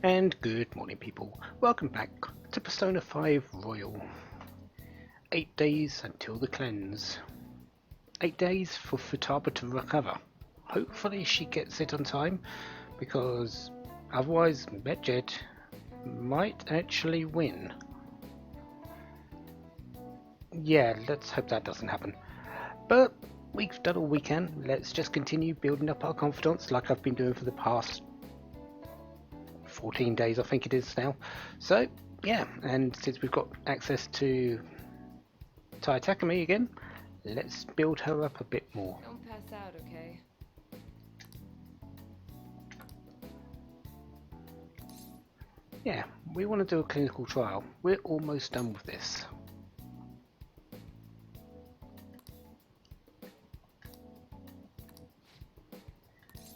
And good morning, people. Welcome back to Persona 5 Royal. 8 days until the cleanse. 8 days for Futaba to recover. Hopefully she gets it on time, because otherwise Medjed might actually win. Yeah, let's hope that doesn't happen. But we've done all we can. Let's just continue building up our confidence like I've been doing for the past 14 days, I think it is now. So, yeah, and since we've got access to Tai Takumi again, let's build her up a bit more. Don't pass out, okay? Yeah, we want to do a clinical trial. We're almost done with this.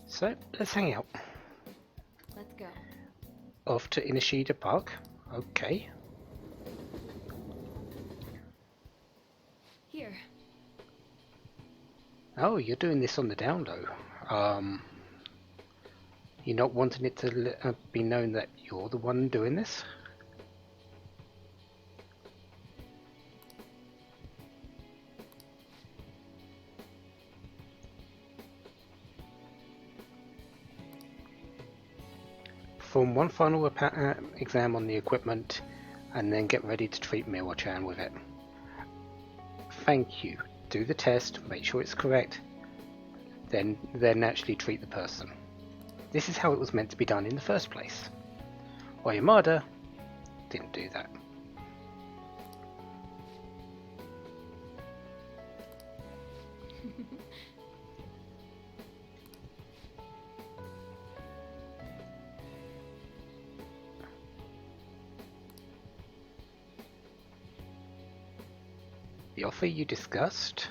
So, let's hang out. Let's go. Off to Inishida Park. Okay. Here. Oh, you're doing this on the down low. You're not wanting it to be known that you're the one doing this? Perform one final exam on the equipment and then get ready to treat Miwa-chan with it. Thank you. Do the test, make sure it's correct, then actually treat the person. This is how it was meant to be done in the first place. Oyamada didn't do that. The offer you discussed?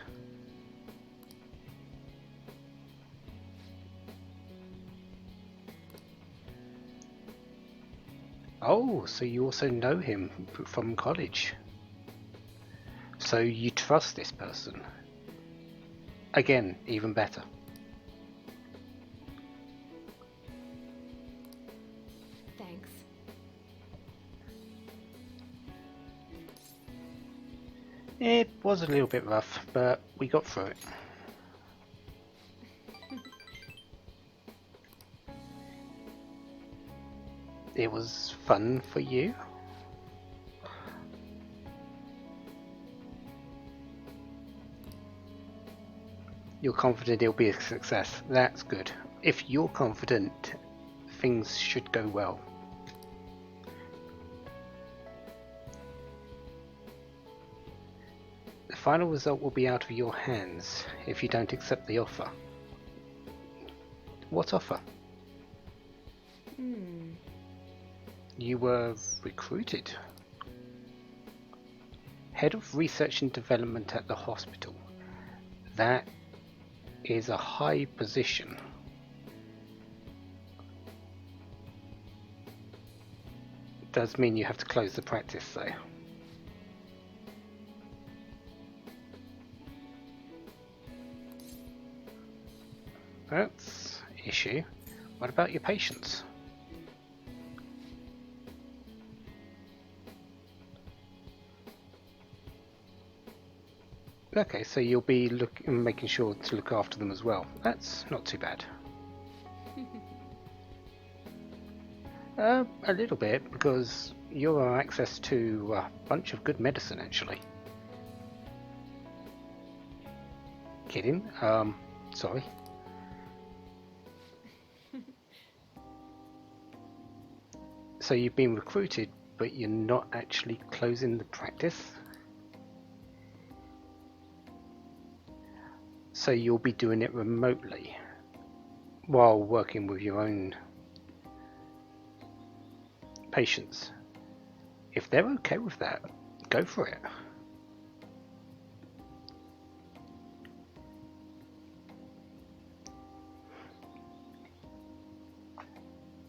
Oh, so you also know him from college. So you trust this person. Again, even better. Thanks. It was a little bit rough, but we got through it. It was fun for you? You're confident it'll be a success. That's good. If you're confident, things should go well. The final result will be out of your hands if you don't accept the offer. What offer? You were recruited. Head of Research and Development at the hospital. That is a high position. Does mean you have to close the practice though. That's an issue. What about your patients? Okay, so you'll be making sure to look after them as well. That's not too bad. A little bit, because you'll have access to a bunch of good medicine, actually. Kidding? Sorry. So you've been recruited, but you're not actually closing the practice? So you'll be doing it remotely, while working with your own patients. If they're okay with that, go for it.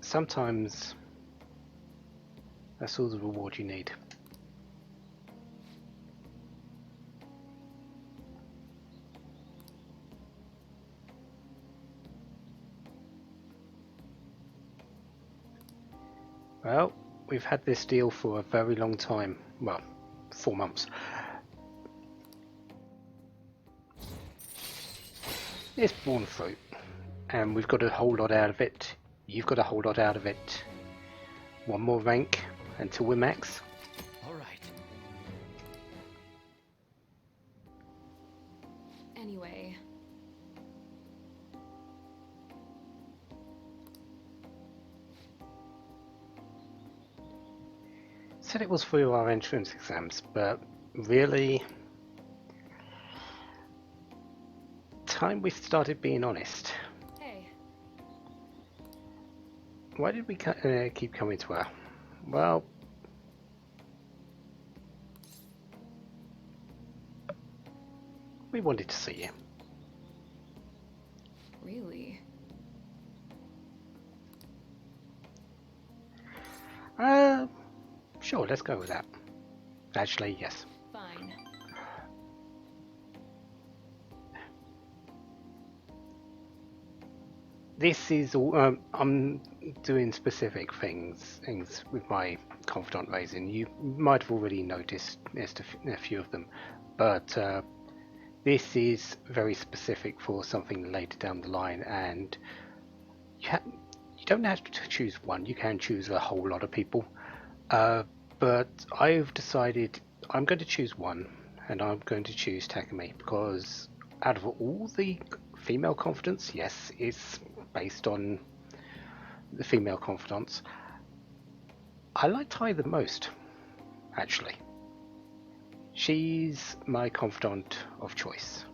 Sometimes that's all the reward you need. Well, we've had this deal for a very long time. Well, 4 months. It's borne fruit, and we've got a whole lot out of it. You've got a whole lot out of it. One more rank until we're max. All right. Anyway, Said it was through our entrance exams, but really, time we started being honest. hey, Why did we keep coming to her? Well, we wanted to see you. really? Sure, let's go with that. Actually, yes. Fine. This is all. I'm doing specific things with my confidant raising. You might have already noticed a few of them, but this is very specific for something later down the line, and you don't have to choose one. You can choose a whole lot of people, but I've decided I'm going to choose one, and I'm going to choose Takumi because out of all the female confidants, yes, it's based on the female confidants. I like Tai the most, actually. She's my confidant of choice.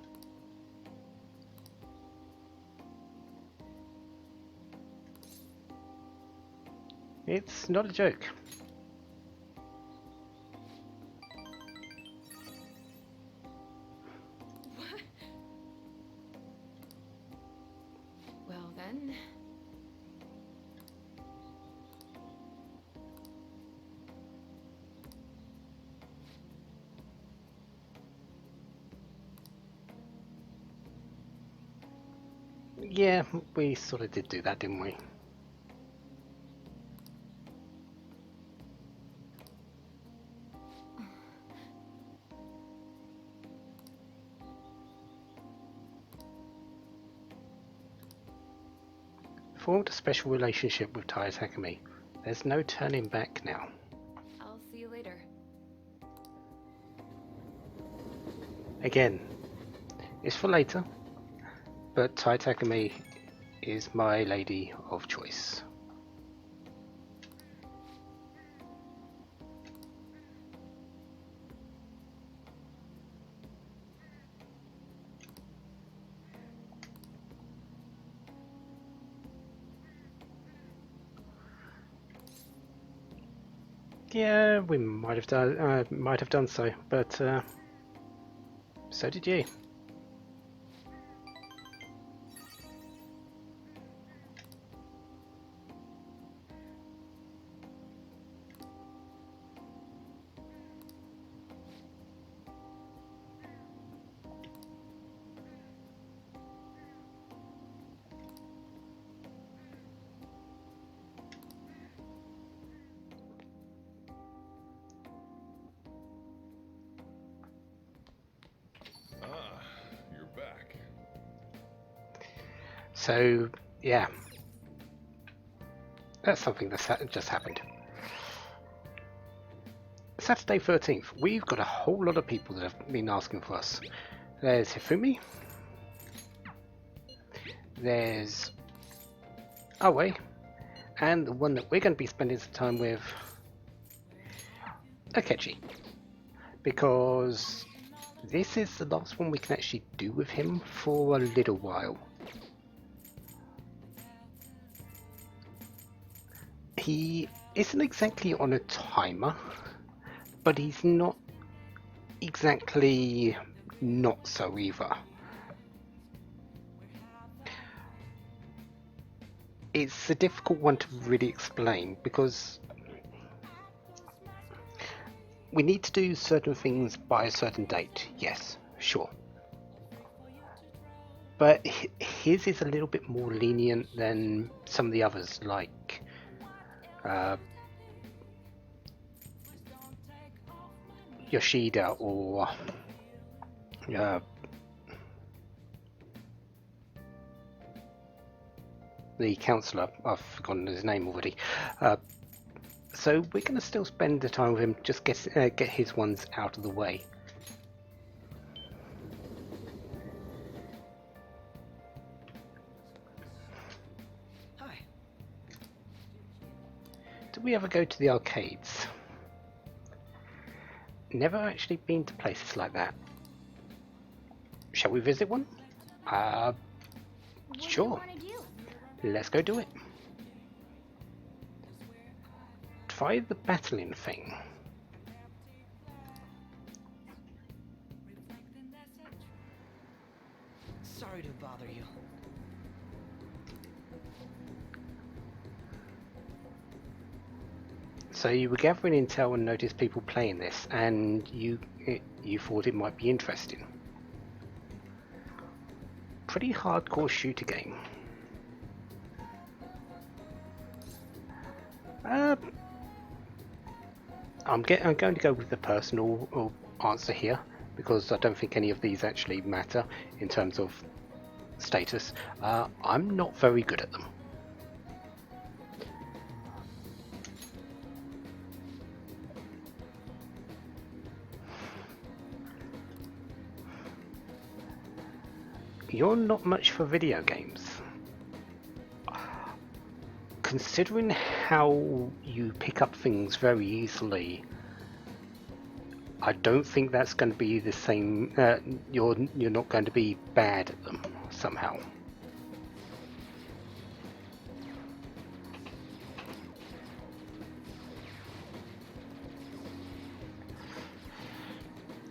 It's not a joke. Well then. Yeah, we sort of did do that, didn't we? Formed a special relationship with Tai Takumi. There's no turning back now. I'll see you later. Again, it's for later, but Tai Takumi is my lady of choice. Yeah, we might have done so, but so did you. Ah, you're back. So, yeah, that's something that's just happened. Saturday 13th, we've got a whole lot of people that have been asking for us. There's Hifumi, there's Awe, and the one that we're going to be spending some time with, Akechi. Because this is the last one we can actually do with him for a little while. He isn't exactly on a timer, but he's not exactly not so either. It's a difficult one to really explain because we need to do certain things by a certain date, yes, sure. But his is a little bit more lenient than some of the others, like Yoshida or uh, the councillor. I've forgotten his name already. So we're going to still spend the time with him, just get his ones out of the way. Hi. Did we ever go to the arcades? Never actually been to places like that. Shall we visit one? Sure. Let's go do it. Try the battling thing. Sorry to bother you. So you were gathering intel and noticed people playing this, and you thought it might be interesting. Pretty hardcore shooter game. I'm going to go with the personal answer here, because I don't think any of these actually matter in terms of status. I'm not very good at them. You're not much for video games. Considering how you pick up things very easily, I don't think that's going to be the same. You're not going to be bad at them somehow.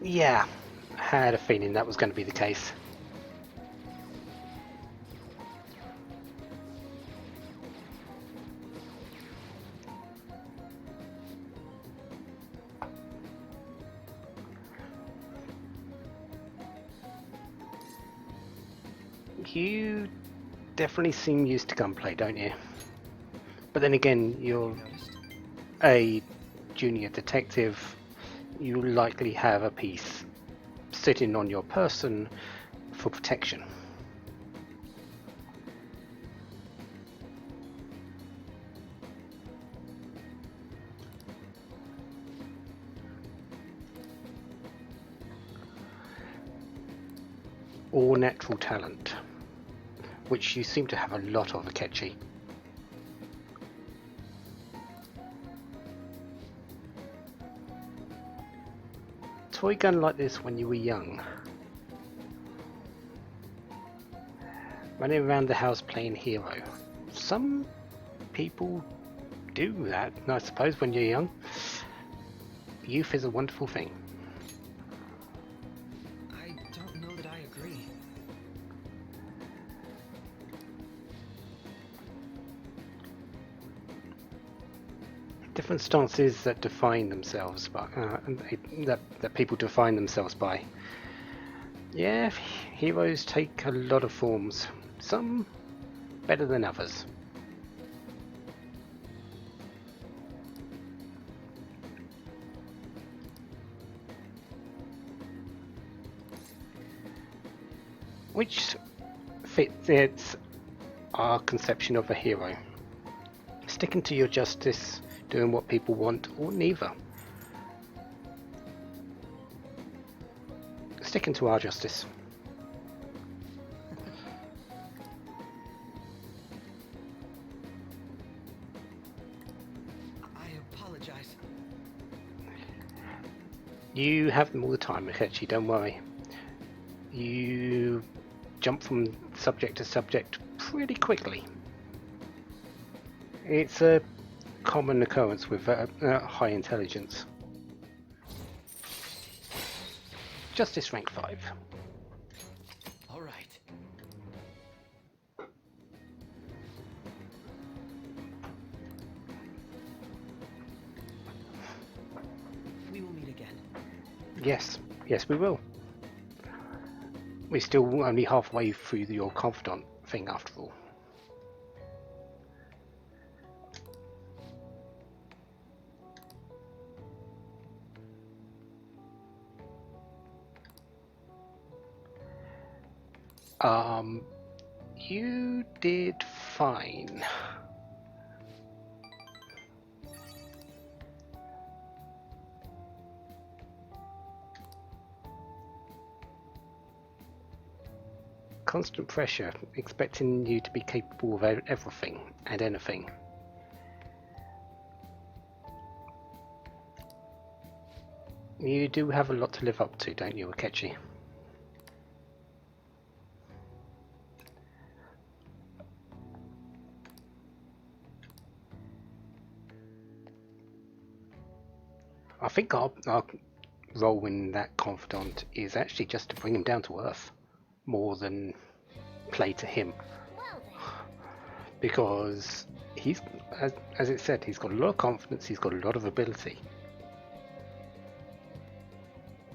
Yeah, I had a feeling that was going to be the case. You definitely seem used to gunplay, don't you? But then again, you're a junior detective. You likely have a piece sitting on your person for protection. Or natural talent, which you seem to have a lot of, Akechi. Toy gun like this when you were young. Running around the house playing hero. Some people do that, I suppose, when you're young. Youth is a wonderful thing. I don't know that I agree. Different stances that define themselves by, that people define themselves by. Yeah, heroes take a lot of forms. Some better than others. Which fits our conception of a hero. Sticking to your justice, doing what people want, or neither. Sticking to our justice. I apologize. You have them all the time, Akechi, don't worry. You jump from subject to subject pretty quickly. It's a common occurrence with high intelligence. Justice rank 5. All right. We will meet again. Yes, yes we will. We're still only halfway through your confidant thing after all. You did fine. Constant pressure, expecting you to be capable of everything and anything. You do have a lot to live up to, don't you, Akechi? I think our role in that confidant is actually just to bring him down to earth, more than play to him. Because he's, as it said, he's got a lot of confidence, he's got a lot of ability.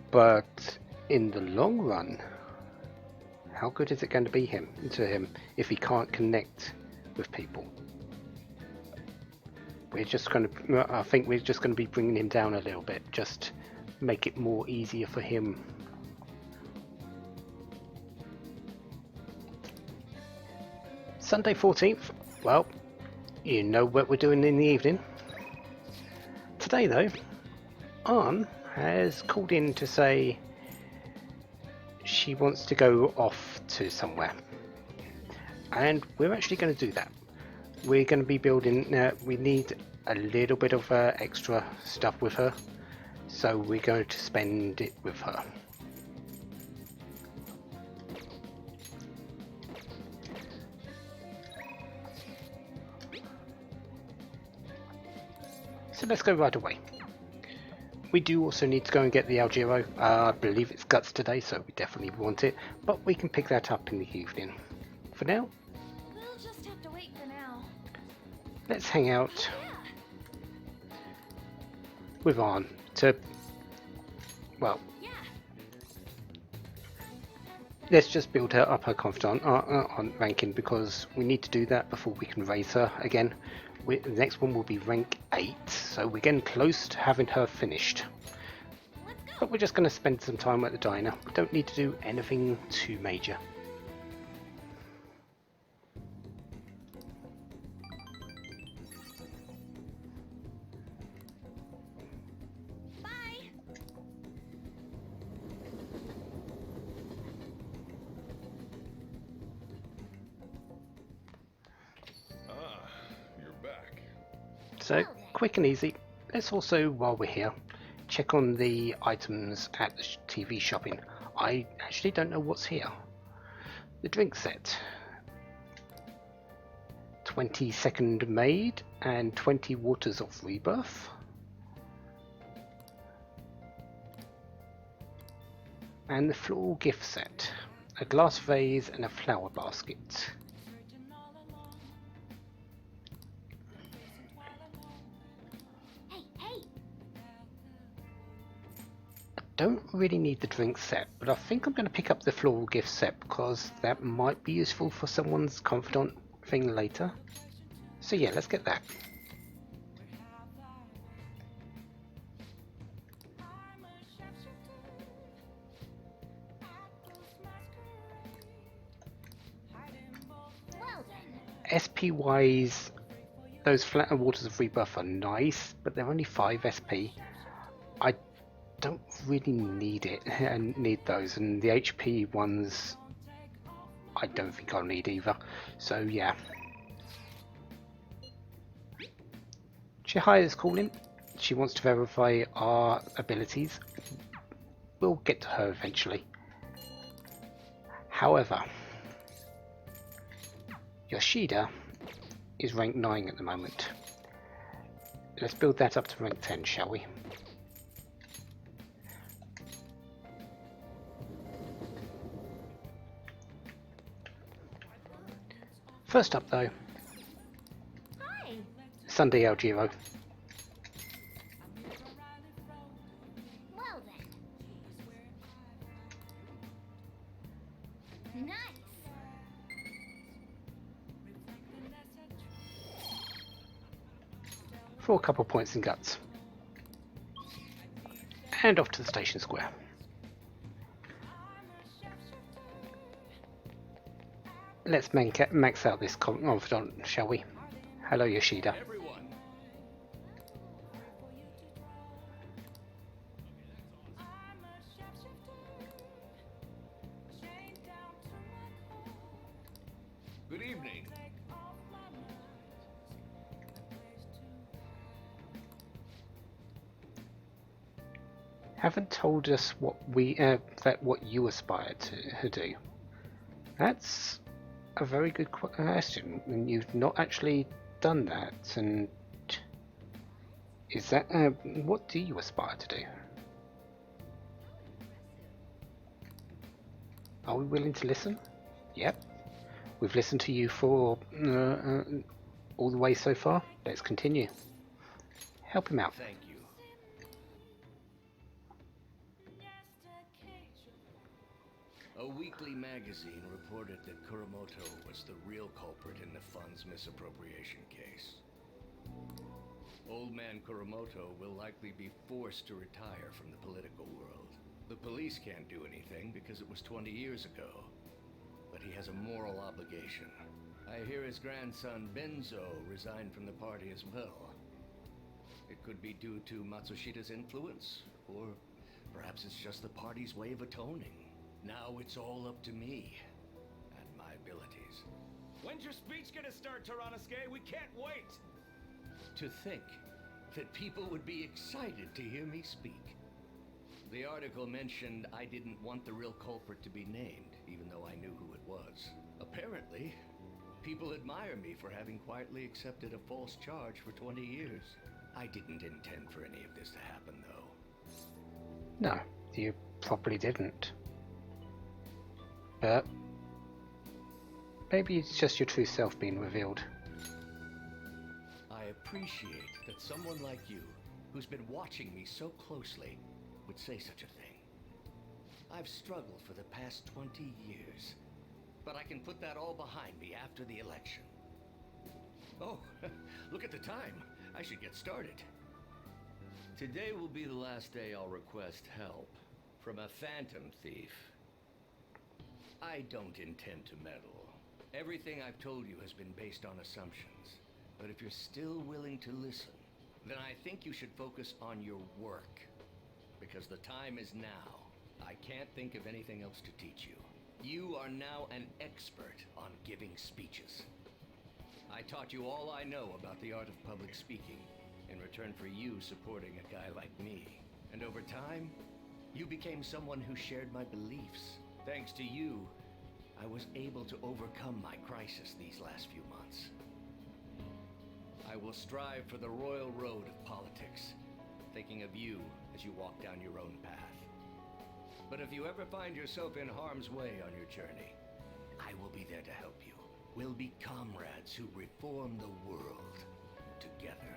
But in the long run, how good is it going to be to him if he can't connect with people? I think we're just going to be bringing him down a little bit, just make it more easier for him. Sunday 14th, well, you know what we're doing in the evening. Today though, Anne has called in to say she wants to go off to somewhere. And we're actually going to do that. We're going to be building, we need a little bit of extra stuff with her. So we're going to spend it with her. So let's go right away. We do also need to go and get the Algero. I believe it's guts today, so we definitely want it. But we can pick that up in the evening. For now, We'll just have to wait for now. let's hang out Yeah. with Arn to, well, Yeah. let's just build her up her confidant on ranking, because we need to do that before we can raise her again. The next one will be rank 8, so we're getting close to having her finished. Let's go. But we're just going to spend some time at the diner. We don't need to do anything too major. Bye. Ah, you're back. So, quick and easy. Let's also, while we're here, check on the items at the TV shopping. I actually don't know what's here. The drink set. 20-second maid and 20 waters of rebirth. And the floral gift set. A glass vase and a flower basket. Hey, hey. Don't really need the drink set, but I think I'm going to pick up the floral gift set because that might be useful for someone's confidant thing later. So yeah, let's get that. Well then. SP wise, those flat waters of rebirth are nice, but they're only 5 SP. I don't really need it and need those, and the HP ones I don't think I'll need either. So yeah. Chihire's calling. She wants to verify our abilities. We'll get to her eventually. However, Yoshida is rank 9 at the moment. Let's build that up to rank 10, shall we? First up though, Hi. Sunday Algero. Well then. Nice. For a couple points in guts. And off to the station square. Let's max out this confidant, shall we? Hello, Yoshida. Everyone, good evening. Haven't told us what what you aspire to do. That's a very good question, and you've not actually done that. And is that what do you aspire to do? Are we willing to listen? Yep. We've listened to you for all the way so far. Let's continue. Help him out. Thank you. A weekly magazine reported that Kuramoto was the real culprit in the fund's misappropriation case. Old man Kuramoto will likely be forced to retire from the political world. The police can't do anything because it was 20 years ago. But he has a moral obligation. I hear his grandson Benzo resigned from the party as well. It could be due to Matsushida's influence, or perhaps it's just the party's way of atoning. Now it's all up to me and my abilities. When's your speech gonna start, Tyrannuske? We can't wait! To think that people would be excited to hear me speak. The article mentioned I didn't want the real culprit to be named, even though I knew who it was. Apparently, people admire me for having quietly accepted a false charge for 20 years. I didn't intend for any of this to happen, though. No, you probably didn't. But maybe it's just your true self being revealed. I appreciate that someone like you, who's been watching me so closely, would say such a thing. I've struggled for the past 20 years, but I can put that all behind me after the election. Oh, look at the time. I should get started. Today will be the last day I'll request help from a phantom thief. I don't intend to meddle. Everything I've told you has been based on assumptions. But if you're still willing to listen, then I think you should focus on your work. Because the time is now. I can't think of anything else to teach you. You are now an expert on giving speeches. I taught you all I know about the art of public speaking in return for you supporting a guy like me. And over time, you became someone who shared my beliefs. Thanks to you, I was able to overcome my crisis these last few months. I will strive for the royal road of politics, thinking of you as you walk down your own path. But if you ever find yourself in harm's way on your journey, I will be there to help you. We'll be comrades who reform the world together.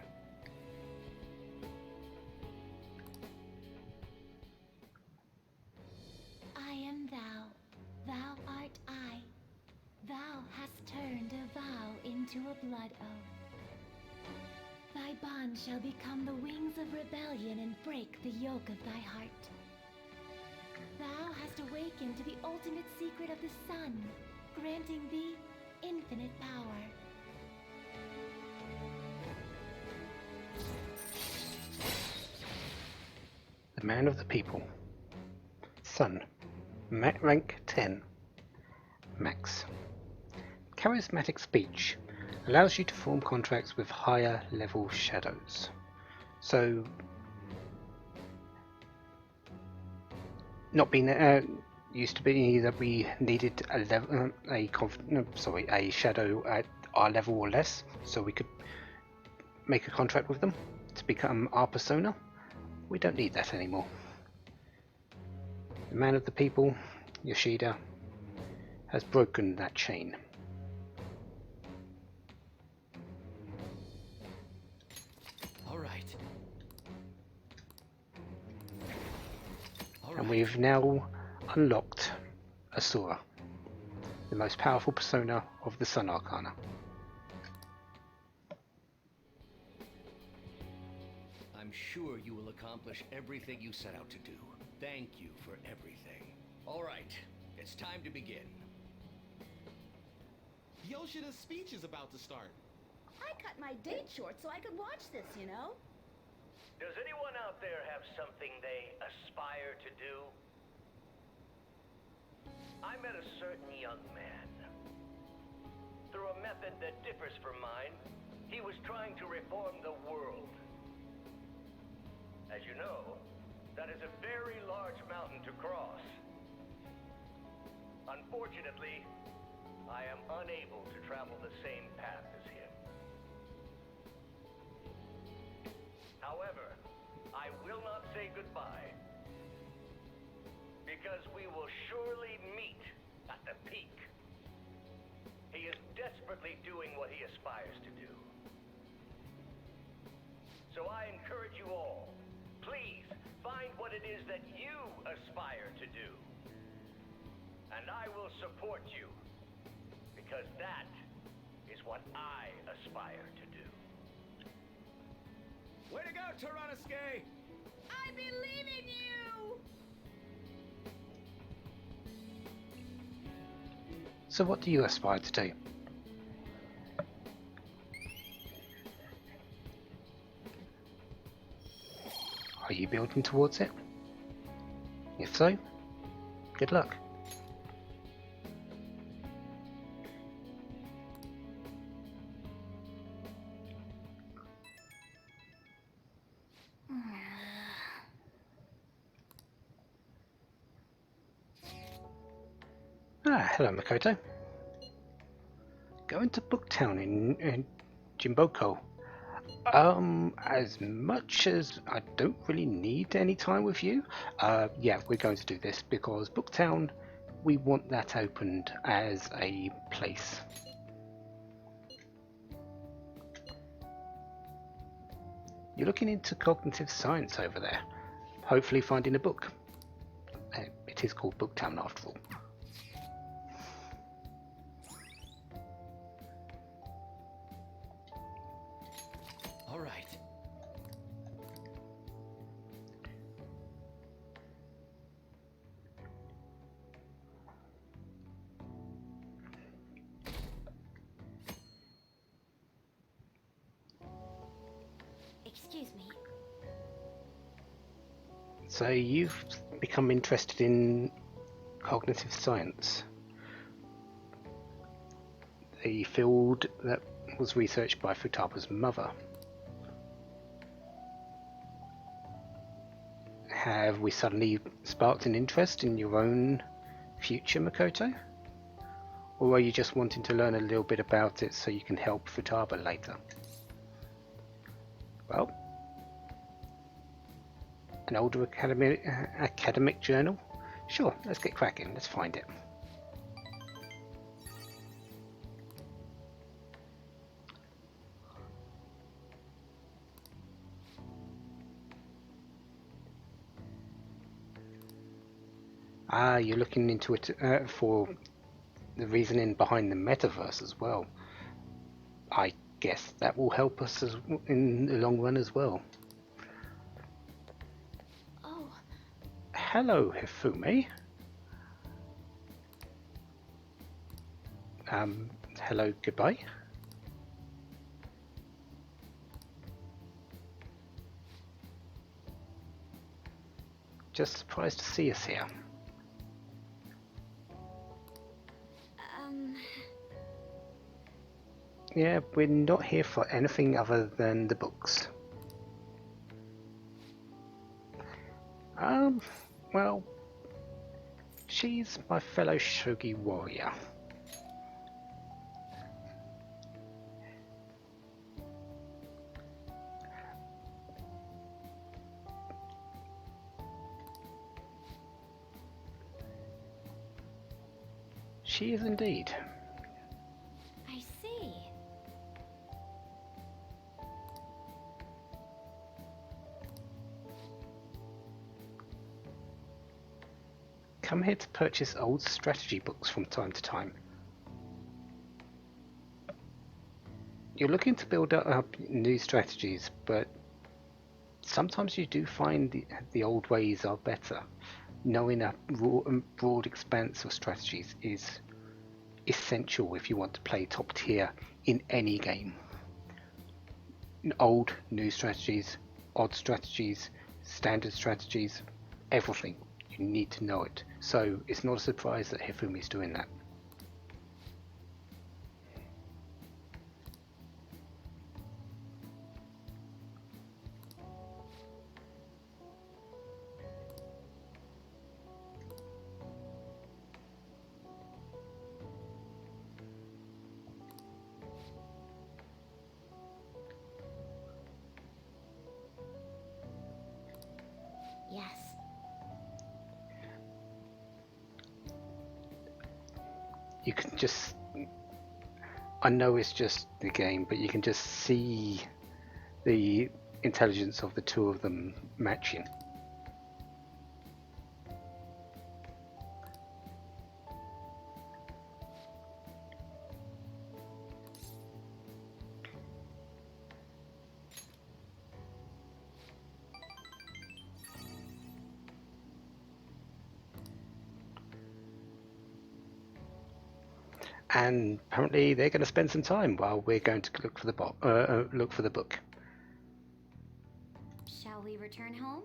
I am thou, thou art I. Thou hast turned a vow into a blood oath. Thy bond shall become the wings of rebellion and break the yoke of thy heart. Thou hast awakened to the ultimate secret of the sun, granting thee infinite power. The man of the people. Sun. Rank 10. Max. Charismatic speech allows you to form contracts with higher level shadows. So, not being used to be that we needed a level, a shadow at our level or less, so we could make a contract with them to become our persona. We don't need that anymore. The man of the people, Yoshida, has broken that chain. All right. And we've now unlocked Asura, the most powerful persona of the Sun Arcana. I'm sure you will accomplish everything you set out to do. Thank you for everything. All right, it's time to begin. Yoshida's speech is about to start. I cut my date short so I could watch this, you know? Does anyone out there have something they aspire to do? I met a certain young man. Through a method that differs from mine, he was trying to reform the world. As you know, that is a very large mountain to cross. Unfortunately, I am unable to travel the same path as him. However, I will not say goodbye, because we will surely meet at the peak. He is desperately doing what he aspires to do. So I encourage you all, please find what it is that you aspire to do. And I will support you, because that is what I aspire to do. Way to go, Tyrannusque! I believe in you! So what do you aspire to do? Are you building towards it? If so, good luck. Hello Makoto. Going to Booktown in Jimboko. As much as I don't really need any time with you, yeah, we're going to do this because Booktown, we want that opened as a place. You're looking into cognitive science over there, hopefully finding a book. It is called Booktown after all. All right. Excuse me. So you've become interested in cognitive science, the field that was researched by Futaba's mother. Have we suddenly sparked an interest in your own future, Makoto? Or are you just wanting to learn a little bit about it so you can help Futaba later? Well, an older academic journal? Sure, let's get cracking, let's find it. Ah, you're looking into it for the reasoning behind the metaverse as well. I guess that will help us in the long run as well. Oh, Hello, Hifumi. Hello, goodbye. Just surprised to see us here. Yeah, we're not here for anything other than the books. Well, she's my fellow shogi warrior. She is indeed. I see. Come here to purchase old strategy books from time to time. You're looking to build up new strategies, but sometimes you do find the old ways are better. Knowing a broad expanse of strategies is essential if you want to play top tier in any game. Old, new strategies, odd strategies, standard strategies, everything. You need to know it. So it's not a surprise that Hifumi's doing that. Yes. You can just, I know it's just the game, but you can just see the intelligence of the two of them matching. And apparently they're going to spend some time while we're going to look for the look for the book. Shall we return home?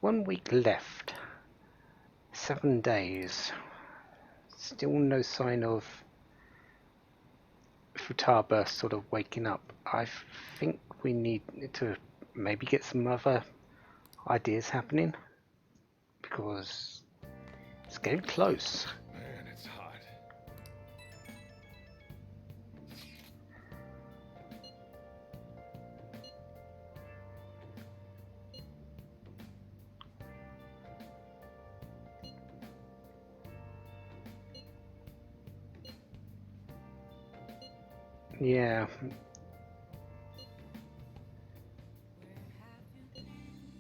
One week left. 7 days. Still no sign of Futaba sort of waking up. I think we need to maybe get some other ideas happening, because it's getting close. Man, it's hot. Yeah.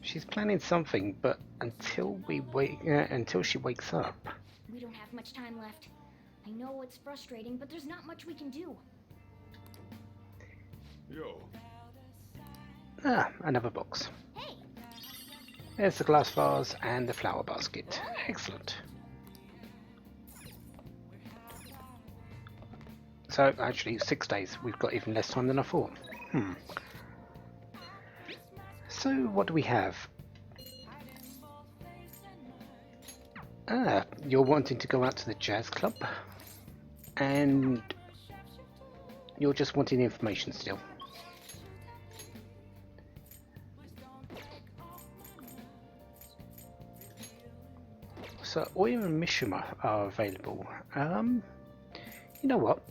She's planning something, but until she wakes up. We don't have much time left. I know it's frustrating, but there's not much we can do. Yo, Ah, another box. Hey! There's the glass vase and the flower basket. Excellent. So, actually, 6 days. We've got even less time than I thought. So, what do we have? Ah, you're wanting to go out to the jazz club, and you're just wanting information still. So, Oya and Mishima are available. You know what?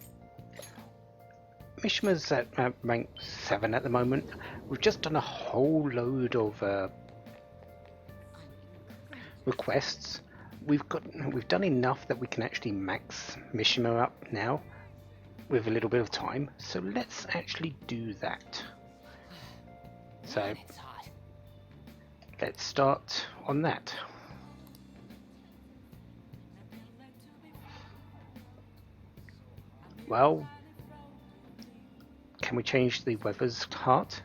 Mishima's at rank 7 at the moment. We've just done a whole load of requests. We've done enough that we can actually max Mishima up now with a little bit of time. So let's actually do that. So It's hot. let's start on that. Well, can we change the weather's heart?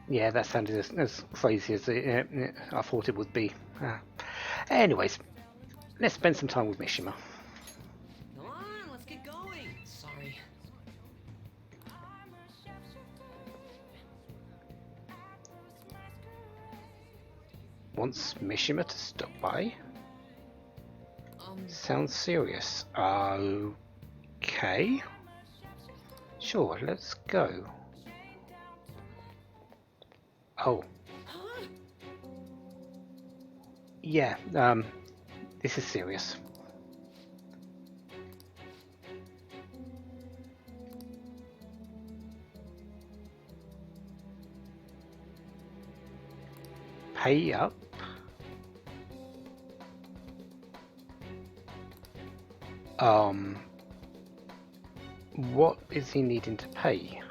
Yeah, that sounded as crazy as I thought it would be. Anyways, let's spend some time with Mishima. Come on, let's get going. Sorry. Wants Mishima to stop by? Um, Sounds serious. Okay. Sure, let's go. Oh. Yeah, this is serious. Pay up. What is he needing to pay?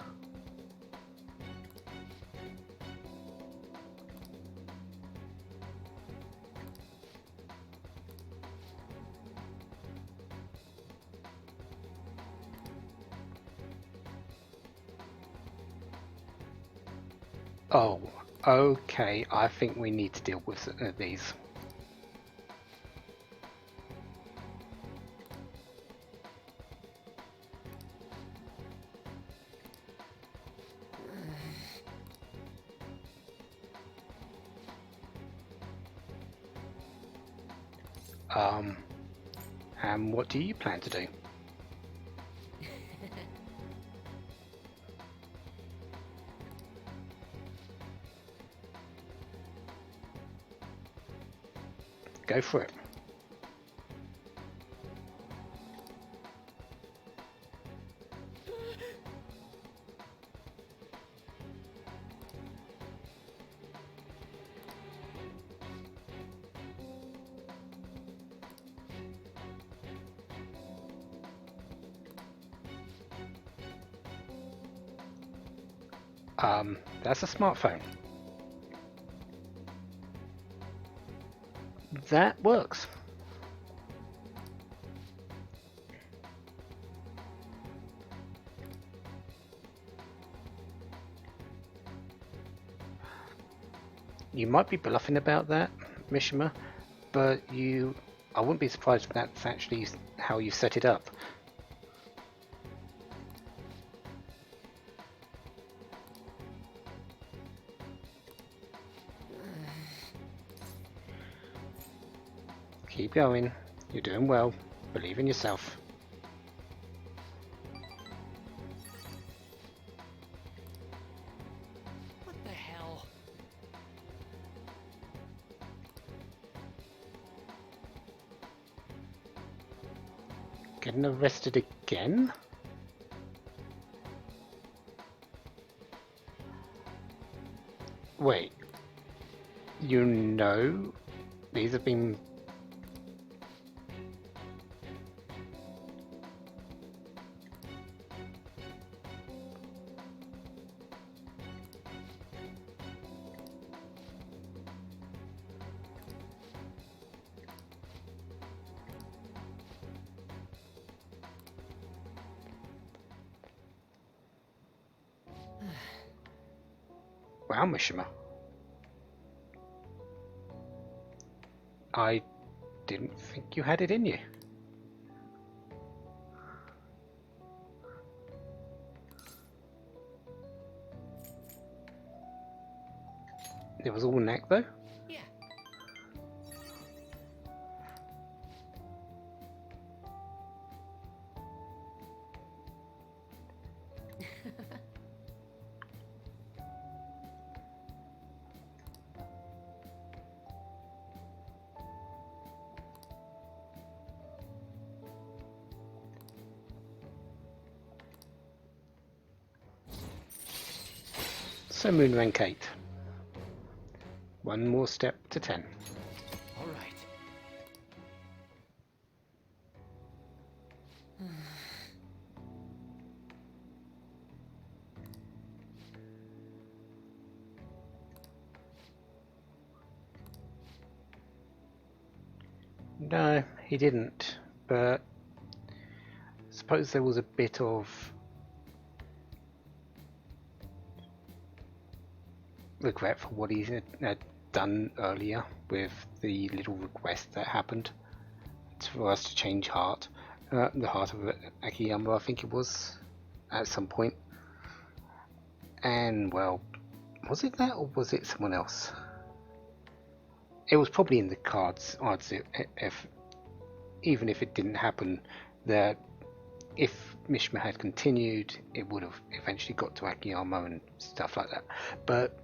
Oh, okay. I think we need to deal with these. Um, and what do you plan to do? Go for it. That's a smartphone. That works. You might be bluffing about that, Mishima, but I wouldn't be surprised if that's actually how you set it up. Keep going. You're doing well. Believe in yourself. What the hell? Getting arrested again? Wait. You know these have been... Wow, Mishima. I didn't think you had it in you. It was all neck though? Yeah. So Moon rank 8. One more step to 10. All right. No, he didn't. But I suppose there was a bit of regret for what he had done earlier with the little request that happened for us to change the heart of Akiyama, I think it was, at some point. And well, was it that or was it someone else? It was probably in the cards. If even if it didn't happen, that if Mishima had continued, it would have eventually got to Akiyama and stuff like that. But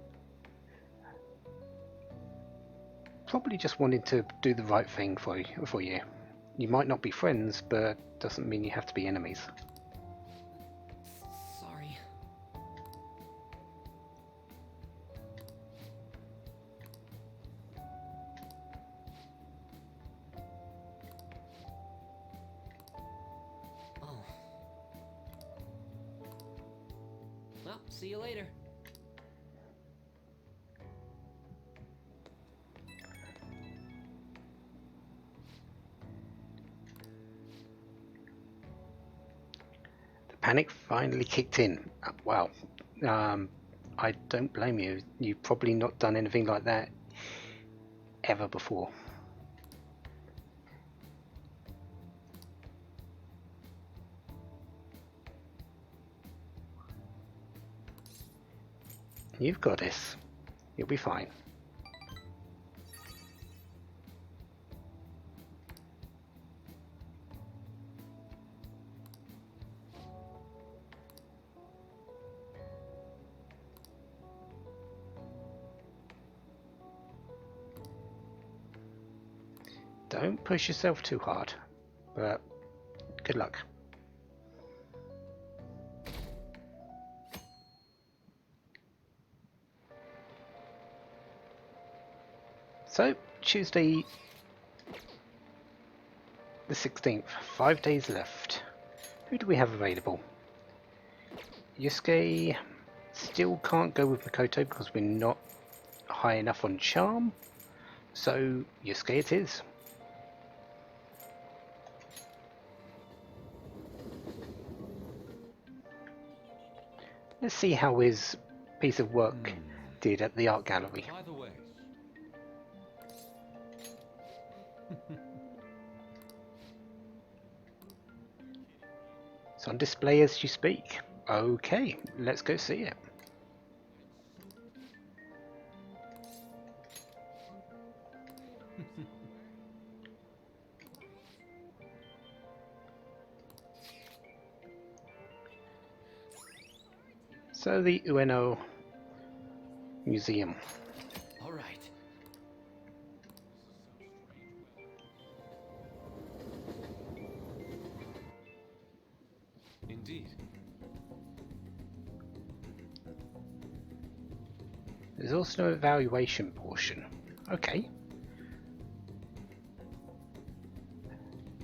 probably just wanted to do the right thing for you. You might not be friends, but doesn't mean you have to be enemies. Sorry. Oh. Well, see you later. The panic finally kicked in. Wow. I don't blame you. You've probably not done anything like that ever before. You've got this. You'll be fine. Don't push yourself too hard, but good luck. So, Tuesday the 16th, 5 days left. Who do we have available? Yusuke still can't go with Makoto because we're not high enough on charm, so Yusuke it is. Let's see how his piece of work did at the art gallery. By the way. It's on display as you speak. Okay, let's go see it. So the Ueno Museum. All right. Indeed. There's also an evaluation portion. Okay.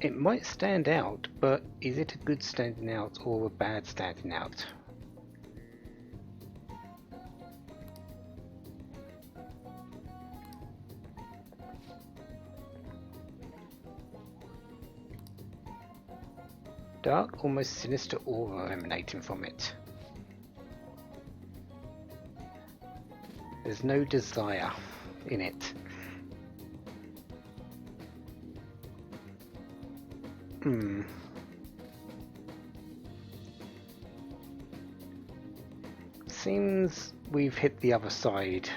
It might stand out, but is it a good standing out or a bad standing out? Dark, almost sinister aura emanating from it. There's no desire in it. Seems we've hit the other side.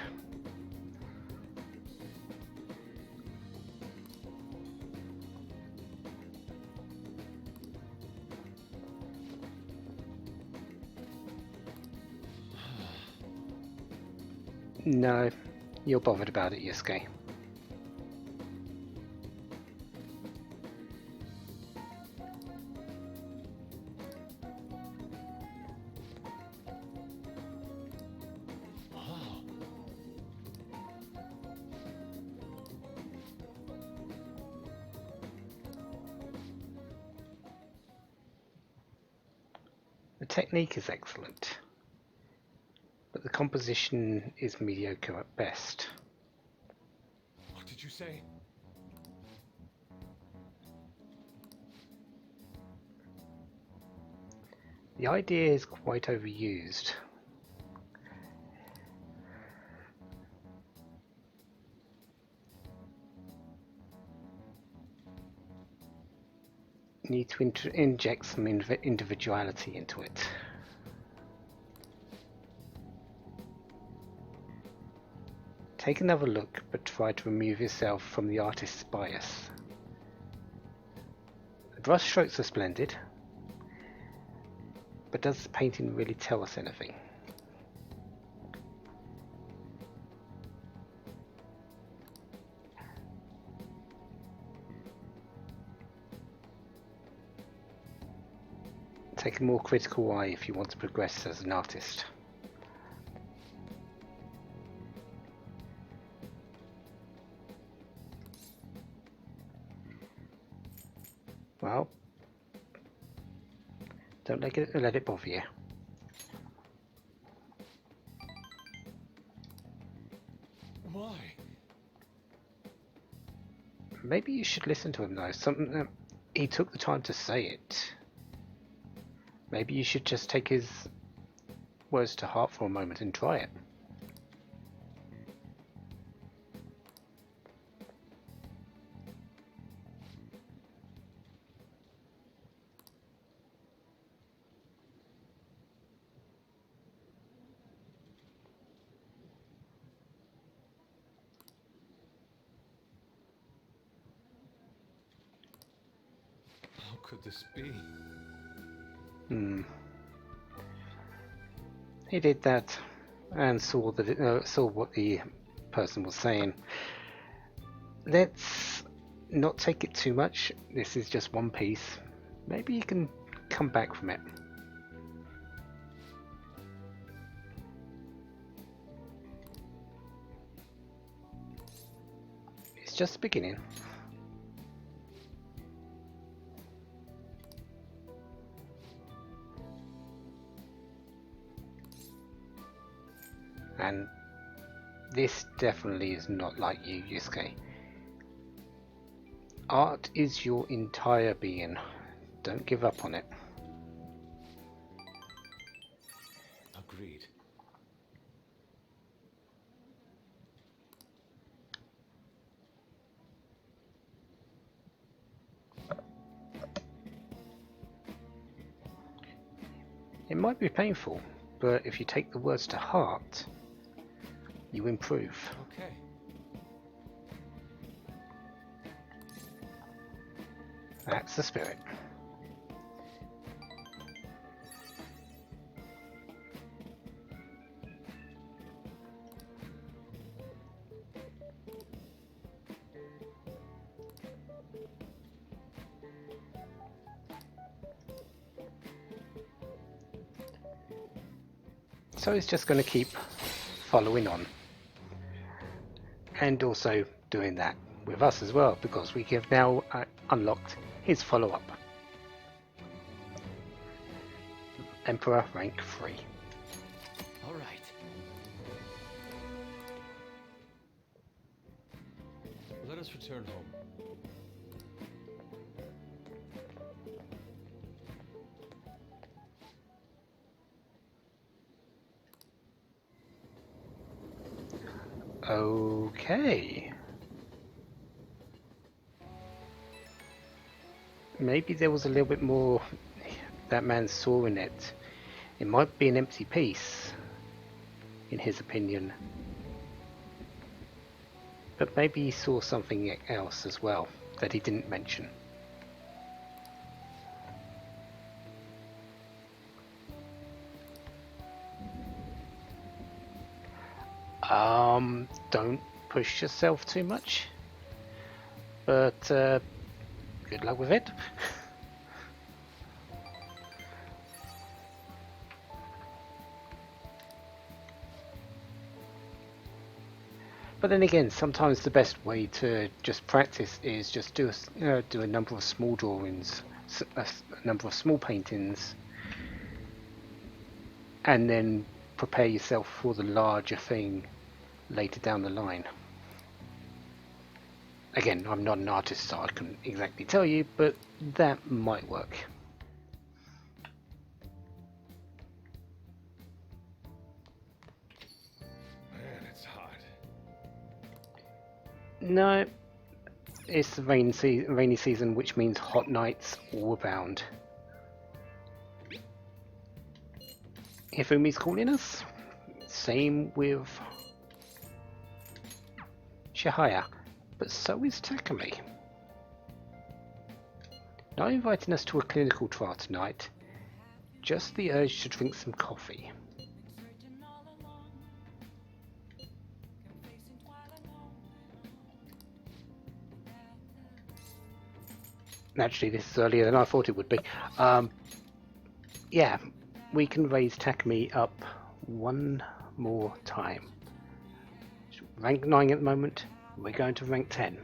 No, you're bothered about it, Yusuke. The technique is excellent, but the composition is mediocre at best. What did you say? The idea is quite overused. Need to inject some individuality into it. Take another look, but try to remove yourself from the artist's bias. The brush strokes are splendid, but does the painting really tell us anything? Take a more critical eye if you want to progress as an artist. Well, don't let it bother you. Why? Maybe you should listen to him though. Something he took the time to say it. Maybe you should just take his words to heart for a moment and try it. How could this be? He did that and saw that saw what the person was saying. Let's not take it too much. This is just one piece. Maybe you can come back from it. It's just the beginning. And this definitely is not like you, Yusuke. Art is your entire being. Don't give up on it. Agreed. It might be painful, but if you take the words to heart, you improve. Okay. That's the spirit. So it's just going to keep following on. And also doing that with us as well, because we have now unlocked his follow-up. Emperor rank 3. All right. Let us return home. Okay. Maybe there was a little bit more that man saw in it. It might be an empty piece, in his opinion. But maybe he saw something else as well that he didn't mention. Don't push yourself too much. But good luck with it. But then again, sometimes the best way to just practice is just do a number of small drawings, a number of small paintings, and then prepare yourself for the larger thing later down the line. Again, I'm not an artist, so I couldn't exactly tell you, but that might work. Man, it's hot. No, it's the rainy season, which means hot nights all abound. Hifumi's calling us. Same with Shihaya, but so is Takumi. Not inviting us to a clinical trial tonight, just the urge to drink some coffee. Naturally, this is earlier than I thought it would be. Yeah, we can raise Takumi up one more time. Rank 9 at the moment, we're going to rank 10.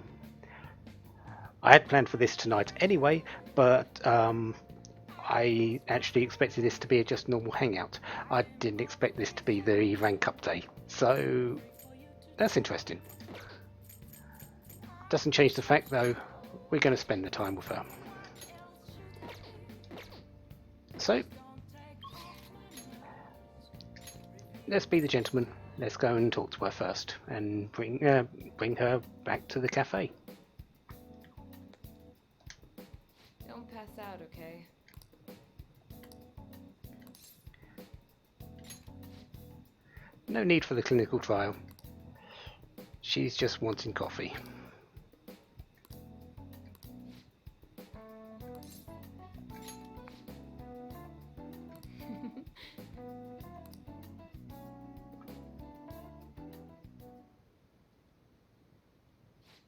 I had planned for this tonight anyway, but I actually expected this to be a just normal hangout. I didn't expect this to be the rank up day, so that's interesting. Doesn't change the fact though, we're going to spend the time with her. So, let's be the gentleman. Let's go and talk to her first, and bring her back to the cafe. Don't pass out, okay? No need for the clinical trial. She's just wanting coffee.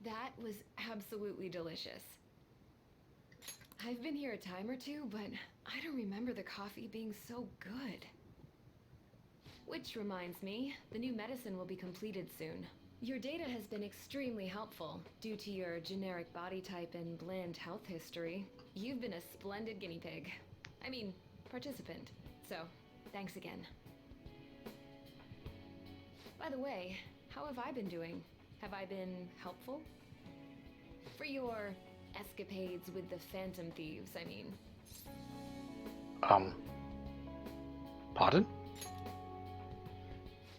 That was absolutely delicious. I've been here a time or two, but I don't remember the coffee being so good. Which reminds me, the new medicine will be completed soon. Your data has been extremely helpful due to your generic body type and bland health history. You've been a splendid guinea pig. I mean, participant. So, thanks again. By the way, how have I been doing? Have I been helpful? For your escapades with the Phantom Thieves, I mean. Pardon?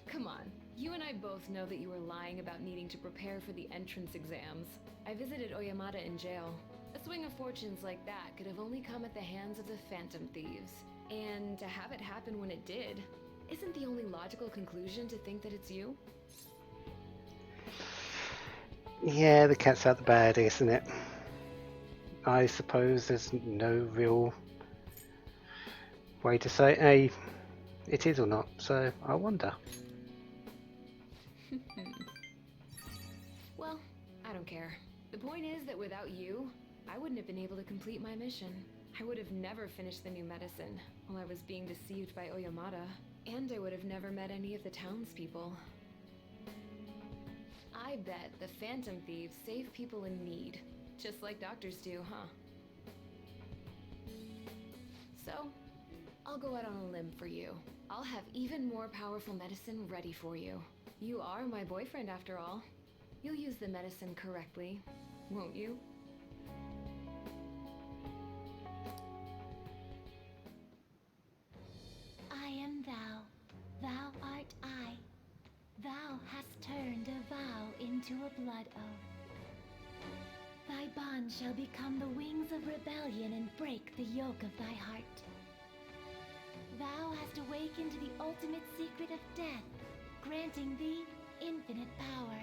Come on. You and I both know that you were lying about needing to prepare for the entrance exams. I visited Oyamata in jail. A swing of fortunes like that could have only come at the hands of the Phantom Thieves. And to have it happen when it did, isn't the only logical conclusion to think that it's you? Yeah, the cat's out the bag, isn't it? I suppose there's no real way to say, hey, it is or not, so I wonder. Well, I don't care. The point is that without you, I wouldn't have been able to complete my mission. I would have never finished the new medicine while I was being deceived by Oyamata, and I would have never met any of the townspeople. I bet the Phantom Thieves save people in need, just like doctors do, huh? So, I'll go out on a limb for you. I'll have even more powerful medicine ready for you. You are my boyfriend after all. You'll use the medicine correctly, won't you? I am thou, thou art I. Thou hast turned a vow into a blood oath. Thy bond shall become the wings of rebellion and break the yoke of thy heart. Thou hast awakened to the ultimate secret of death, granting thee infinite power.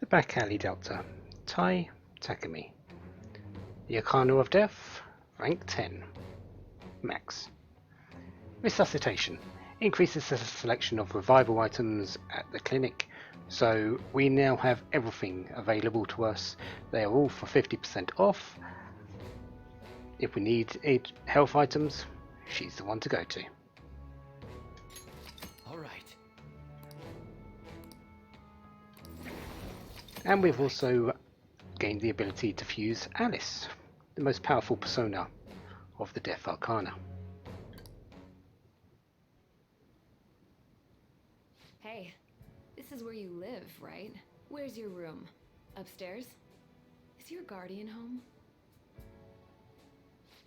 The back alley doctor, Tai Takumi. The Arcana of Death, rank 10. Max. Resuscitation. Increases the selection of revival items at the clinic, so we now have everything available to us. They are all for 50% off. If we need health items, she's the one to go to. All right. And we've also gained the ability to fuse Alice, the most powerful persona of the Death Arcana. Hey, this is where you live, right? Where's your room? Upstairs? Is your guardian home?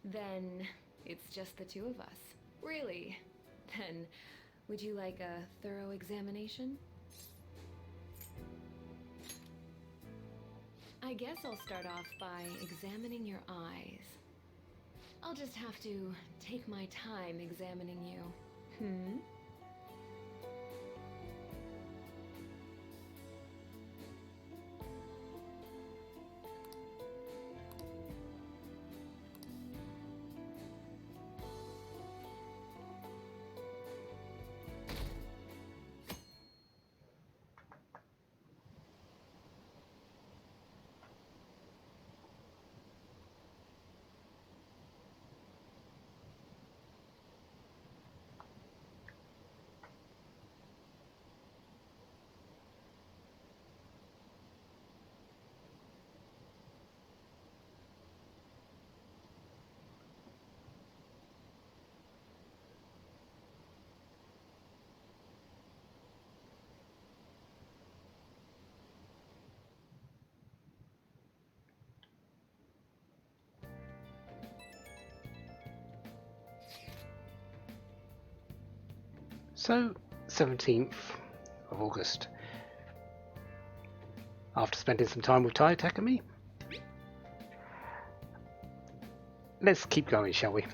Then it's just the two of us. Really? Then would you like a thorough examination? I guess I'll start off by examining your eyes. I'll just have to take my time examining you. So, 17th of August. After spending some time with Tai Takumi, let's keep going, shall we?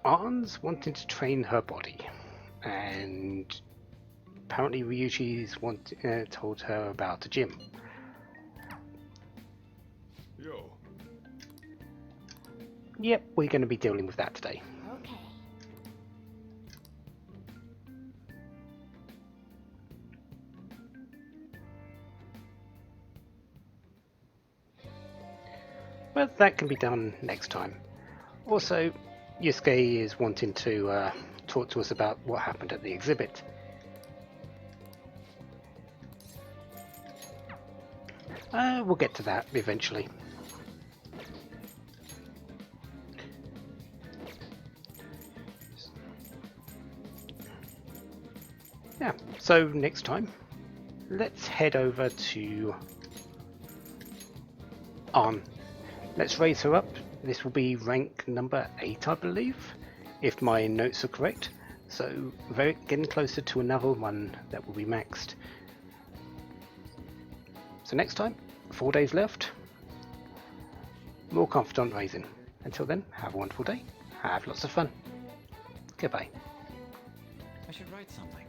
An's wanting to train her body, and apparently Ryuji's told her about a gym. Yo. Yep, we're going to be dealing with that today. Okay. But that can be done next time. Also, Yusuke is wanting to talk to us about what happened at the exhibit. We'll get to that eventually. Yeah, so next time, let's head over to Arn. Let's raise her up. This will be rank number 8, I believe, if my notes are correct. So getting closer to another one that will be maxed. So next time, 4 days left. More confidant raising. Until then, have a wonderful day. Have lots of fun. Goodbye. I should write something.